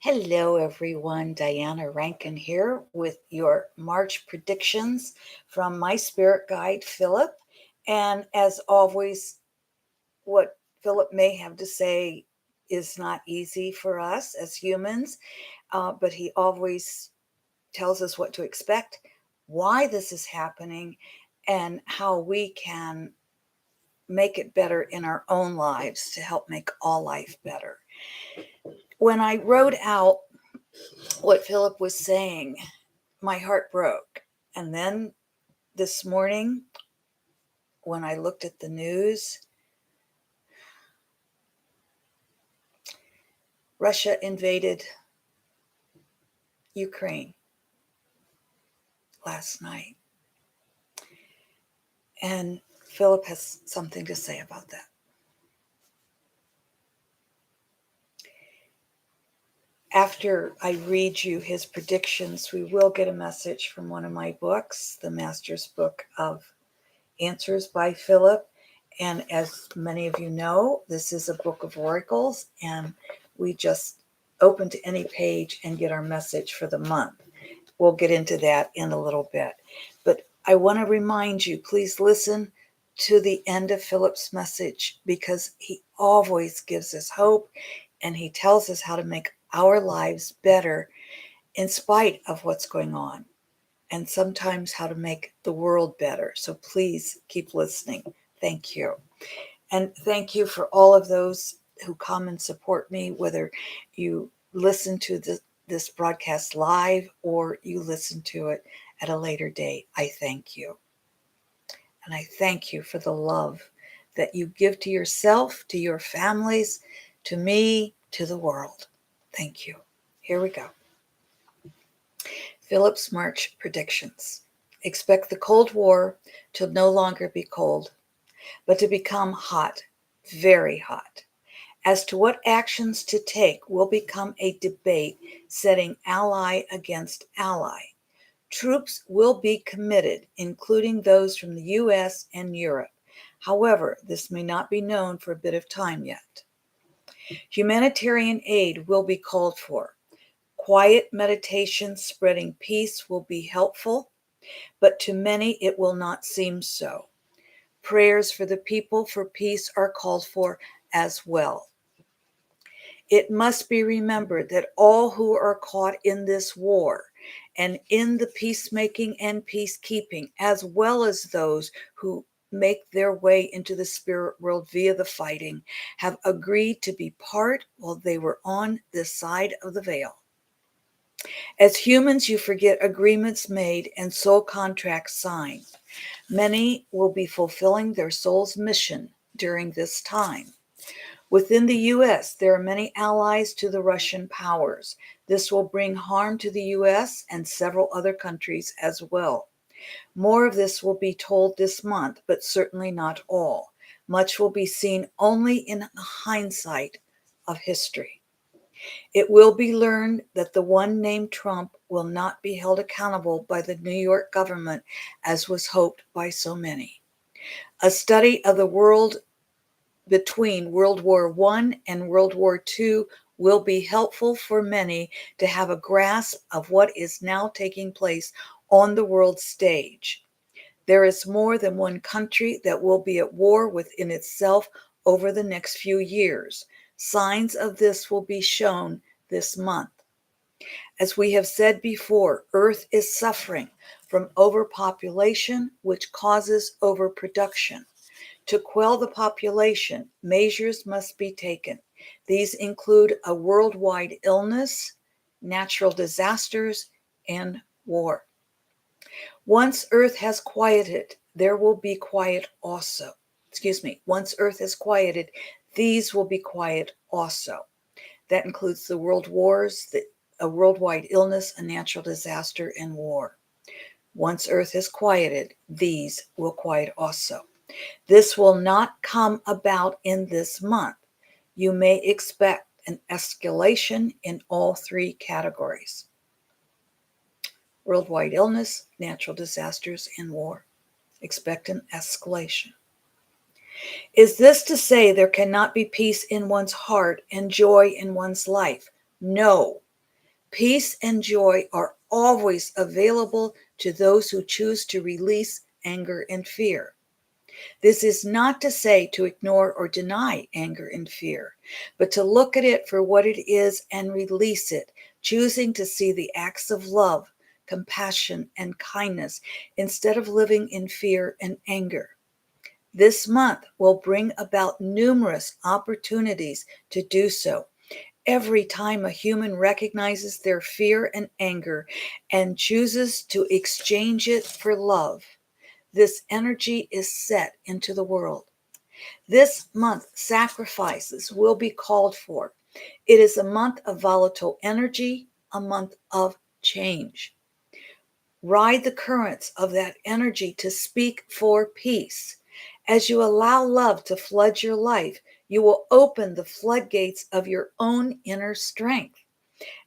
Hello, everyone. Diana Rankin here with your March predictions from my spirit guide, Phillip. And as always, what Phillip may have to say is not easy for us as humans, but he always tells us what to expect, why this is happening, and how we can make it better in our own lives to help make all life better. When I wrote out what Phillip was saying, my heart broke. And then this morning, when I looked at the news, Russia invaded Ukraine last night. And Phillip has something to say about that. After I read you his predictions, we will get a message from one of my books, the Master's Book of Answers by Phillip. And as many of you know, this is a book of oracles, and we just open to any page and get our message for the month. We'll get into that in a little bit. But I want to remind you, please listen to the end of Phillip's message, because he always gives us hope and he tells us how to make our lives better in spite of what's going on, and sometimes how to make the world better. So please keep listening. Thank you. And thank you for all of those who come and support me, whether you listen to this broadcast live or you listen to it at a later date. I thank you. And I thank you for the love that you give to yourself, to your families, to me, to the world. Thank you. Here we go. Phillip's March predictions. Expect the Cold War to no longer be cold, but to become hot, very hot. As to what actions to take will become a debate setting ally against ally. Troops will be committed, including those from the US and Europe. However, this may not be known for a bit of time yet. Humanitarian aid will be called for. Quiet meditation spreading peace will be helpful, but to many it will not seem so. Prayers for the people for peace are called for as well. It must be remembered that all who are caught in this war and in the peacemaking and peacekeeping, as well as those who make their way into the spirit world via the fighting, have agreed to be part while they were on this side of the veil. As humans, you forget agreements made and soul contracts signed. Many will be fulfilling their soul's mission during this time. Within the U.S., there are many allies to the Russian powers. This will bring harm to the U.S. and several other countries as well. More of this will be told this month, but certainly not all. Much will be seen only in the hindsight of history. It will be learned that the one named Trump will not be held accountable by the New York government as was hoped by so many. A study of the world between World War I and World War II will be helpful for many to have a grasp of what is now taking place on the world stage. There is more than one country that will be at war within itself over the next few years. Signs of this will be shown this month. As we have said before, Earth is suffering from overpopulation, which causes overproduction. To quell the population, measures must be taken. These include a worldwide illness, natural disasters, and war. Once Earth has quieted, there will be quiet also. Once Earth is quieted, these will be quiet also. That includes the world wars, a worldwide illness, a natural disaster, and war. Once Earth is quieted, these will quiet also. This will not come about in this month. You may expect an escalation in all three categories: worldwide illness, natural disasters, and war. Expect an escalation. Is this to say there cannot be peace in one's heart and joy in one's life? No. Peace and joy are always available to those who choose to release anger and fear. This is not to say to ignore or deny anger and fear, but to look at it for what it is and release it, choosing to see the acts of love, compassion, and kindness instead of living in fear and anger. This month will bring about numerous opportunities to do so. Every time a human recognizes their fear and anger and chooses to exchange it for love, this energy is set into the world. This month, sacrifices will be called for. It is a month of volatile energy, a month of change. Ride the currents of that energy to speak for peace. As you allow love to flood your life, you will open the floodgates of your own inner strength.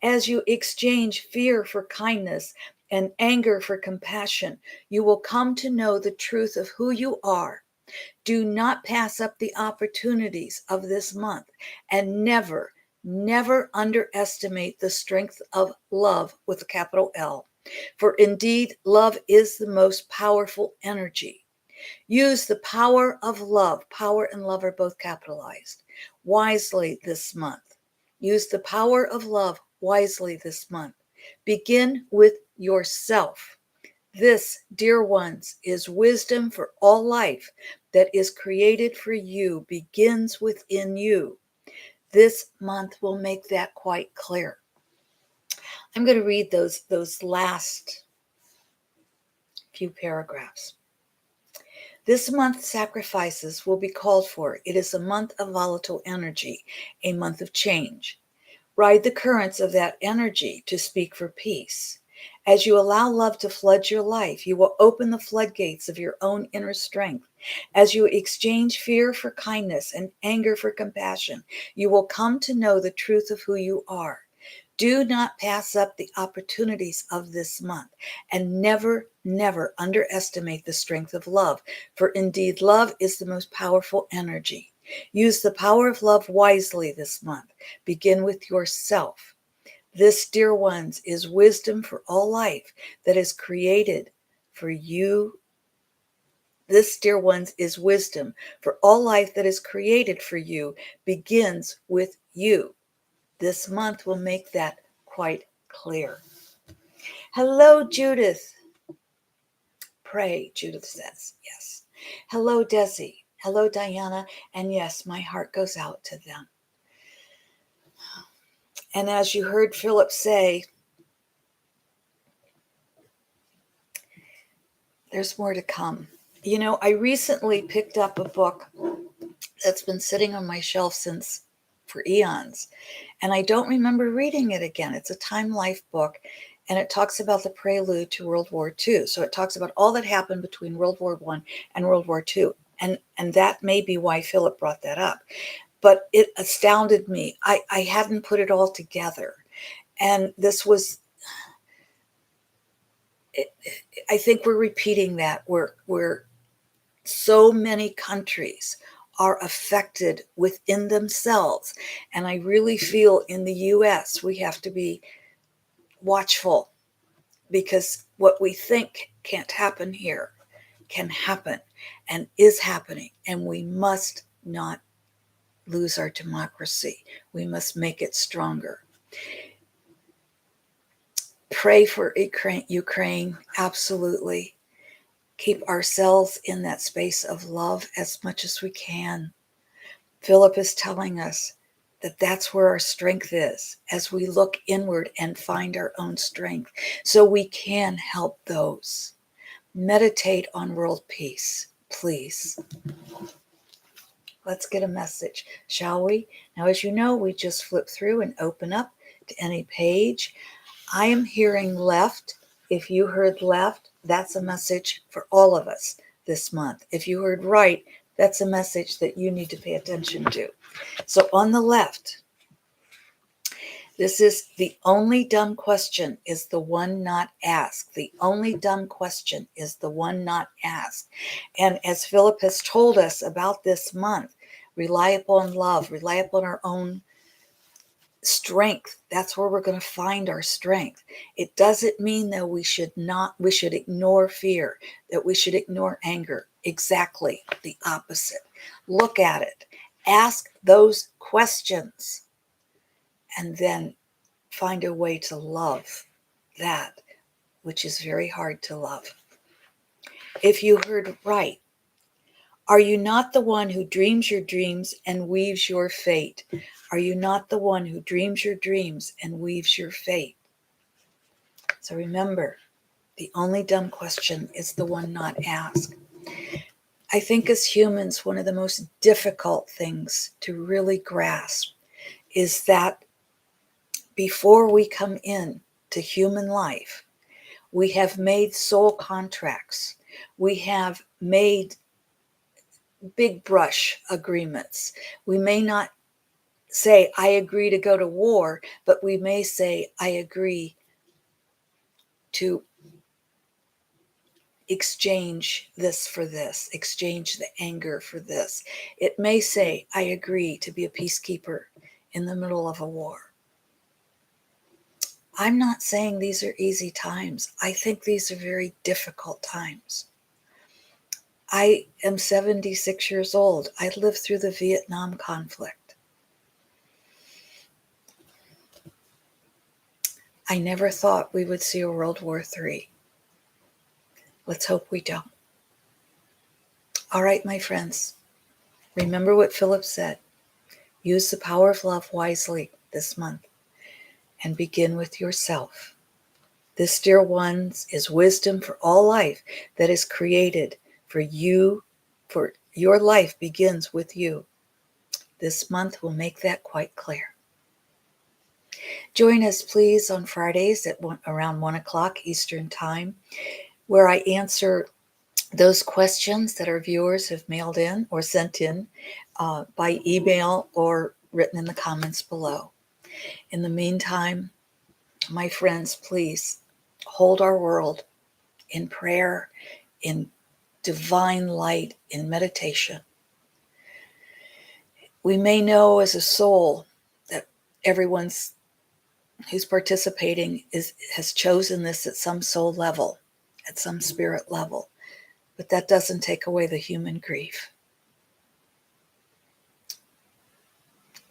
As you exchange fear for kindness and anger for compassion, you will come to know the truth of who you are. Do not pass up the opportunities of this month, and never, never underestimate the strength of love with a capital L. For indeed, love is the most powerful energy. Use the power of love. Power and love are both capitalized. Wisely this month. Use the power of love wisely this month. Begin with yourself. This, dear ones, is wisdom for all life that is created for you, begins within you. This month will make that quite clear. I'm going to read those last few paragraphs. This month, sacrifices will be called for. It is a month of volatile energy, a month of change. Ride the currents of that energy to speak for peace. As you allow love to flood your life, you will open the floodgates of your own inner strength. As you exchange fear for kindness and anger for compassion, you will come to know the truth of who you are. Do not pass up the opportunities of this month, and never, never underestimate the strength of love, for indeed love is the most powerful energy. Use the power of love wisely this month. Begin with yourself. This, dear ones, is wisdom for all life that is created for you. This, dear ones, is wisdom for all life that is created for you, begins with you. This month will make that quite clear. Hello, Judith. Pray, Judith says. Yes. Hello, Desi. Hello, Diana. And yes, my heart goes out to them. And as you heard Phillip say, there's more to come. You know, I recently picked up a book that's been sitting on my shelf for eons, and I don't remember reading it again. It's a Time Life book, and it talks about the prelude to World War II. So it talks about all that happened between World War I and World War II. And that may be why Phillip brought that up. But it astounded me. I hadn't put it all together. And this was, I think we're repeating that. We're so many countries are affected within themselves. And I really feel in the US, we have to be watchful, because what we think can't happen here can happen and is happening. And we must not lose our democracy. We must make it stronger. Pray for Ukraine, absolutely. Keep ourselves in that space of love as much as we can. Phillip is telling us that that's where our strength is, as we look inward and find our own strength, so we can help those. Meditate on world peace, please. Let's get a message, shall we? Now, as you know, we just flip through and open up to any page. I am hearing left. If you heard left, that's a message for all of us this month. If you heard right, that's a message that you need to pay attention to. So on the left, this is the only dumb question is the one not asked. The only dumb question is the one not asked. And as Phillip has told us about this month, rely upon love, rely upon our own strength. That's where we're going to find our strength. It doesn't mean that we should ignore fear, that we should ignore anger. Exactly the opposite. Look at it. Ask those questions and then find a way to love that which is very hard to love. If you heard right, are you not the one who dreams your dreams and weaves your fate? Are you not the one who dreams your dreams and weaves your fate? So remember, the only dumb question is the one not asked. I think as humans, one of the most difficult things to really grasp is that before we come in to human life, we have made soul contracts. We have made big brush agreements. We may not say, I agree to go to war, but we may say, I agree to exchange this for this, exchange the anger for this. It may say, I agree to be a peacekeeper in the middle of a war. I'm not saying these are easy times. I think these are very difficult times. I am 76 years old. I lived through the Vietnam conflict. I never thought we would see a World War III. Let's hope we don't. All right, my friends, remember what Phillip said. Use the power of love wisely this month and begin with yourself. This, dear ones, is wisdom for all life that is created for you, for your life begins with you. This month will make that quite clear. Join us, please, on Fridays at around 1 o'clock Eastern Time, where I answer those questions that our viewers have mailed in or sent in by email or written in the comments below. In the meantime, my friends, please hold our world in prayer, in divine light, in meditation. We may know as a soul that everyone who's participating has chosen this at some soul level, at some spirit level, but that doesn't take away the human grief.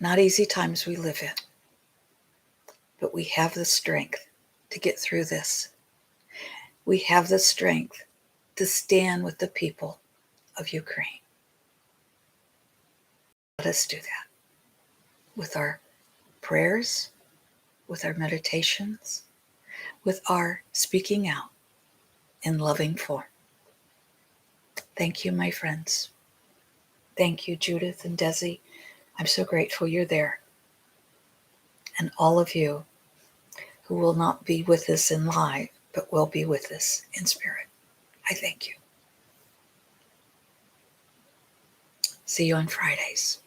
Not easy times we live in, but we have the strength to get through this. We have the strength to stand with the people of Ukraine. Let us do that with our prayers, with our meditations, with our speaking out in loving form. Thank you, my friends. Thank you, Judith and Desi. I'm so grateful you're there. And all of you who will not be with us in live, but will be with us in spirit. I thank you. See you on Fridays.